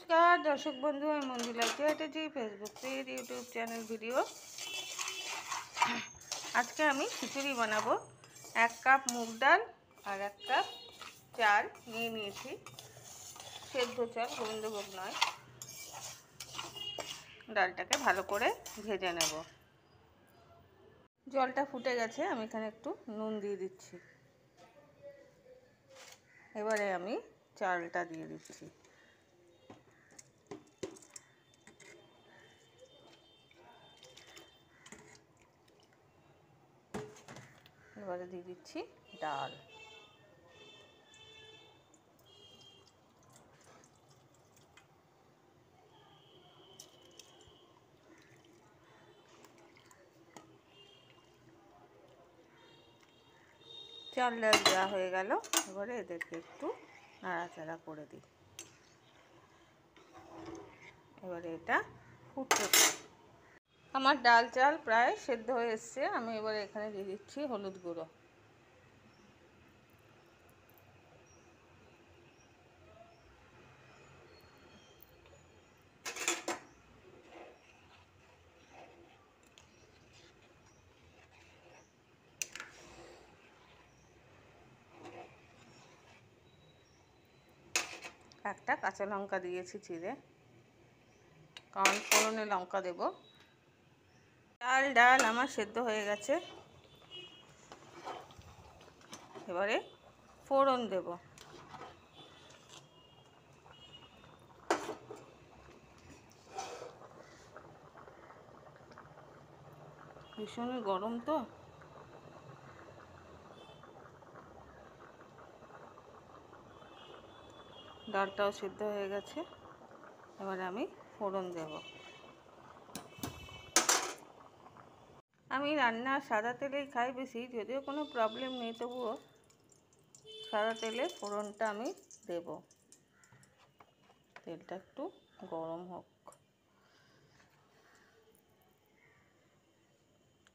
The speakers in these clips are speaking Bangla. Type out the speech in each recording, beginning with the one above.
नमस्कार दर्शक बंधु मैं Manjula Chatterjee Facebook page YouTube channel video आज के आमी खिचुड़ी बनाबो। 1 कप मुग डाल और 1 कप चाल निये निয়েছি सेদ্ধ चाल गोविंदभोग नय। डालटाके भालो करे भेजे नेब। जलटा फुटे गेছে आमी एखाने एकटू नुन दिए दिচ্ছি। एबारे आमी चालटा दिए दिচ্ছি। এবারে দিয়ে দিচ্ছি ডাল। চাল ডাল দেওয়া হয়ে গেল। এবারে এদেরকে একটু নাড়াচাড়া করে দিই। এবারে এটা ফুটতে থাক। আমার ডাল চাল প্রায় সেদ্ধ হয়ে এসছে। আমি এবারে এখানে দিয়ে দিচ্ছি হলুদ গুঁড়ো। একটা কাঁচা লঙ্কা দিয়েছি চিড়ে, কারণ ফোড়নে লঙ্কা দেব। চাল ডাল আমার সেদ্ধ হয়ে গেছে। এবারে ফোড়ন দেব। ভীষণই গরম তো, ডালটাও সিদ্ধ হয়ে গেছে। এবারে আমি ফোড়ন দেব। আমি রান্না সাদা তেলেই খাই বেশি, যদিও কোনো প্রবলেম নেই, তবুও সাদা তেলে ফোড়নটা আমি দেব। তেলটা একটু গরম হোক।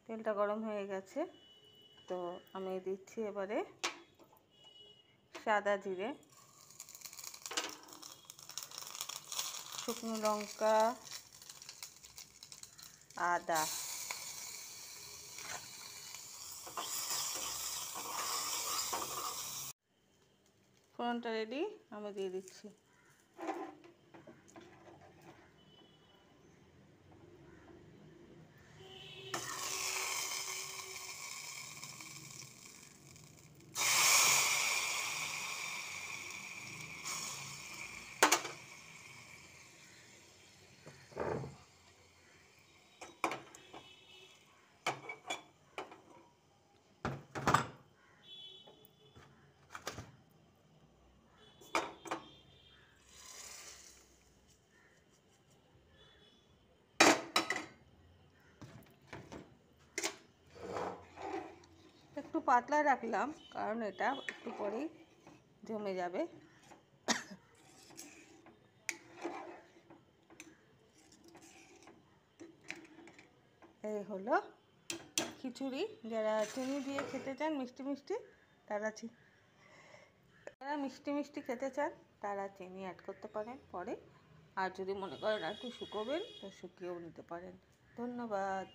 তেলটা গরম হয়ে গেছে, তো আমি দিচ্ছি এবারে সাদা জিরে, শুকনো লঙ্কা, আদা। ফোড়নটা রেডি, আমি দিয়ে দিচ্ছি। একটু পাতলা রাখলাম কারণ এটা একটু পরেই জমে যাবে। এই হলো খিচুড়ি। যারা চিনি দিয়ে খেতে চান মিষ্টি মিষ্টি, তারা মিষ্টি মিষ্টি খেতে চান তারা চিনি অ্যাড করতে পারেন পরে। আর যদি মনে করেন একটু শুকোবেন তো শুকিয়েও নিতে পারেন। ধন্যবাদ।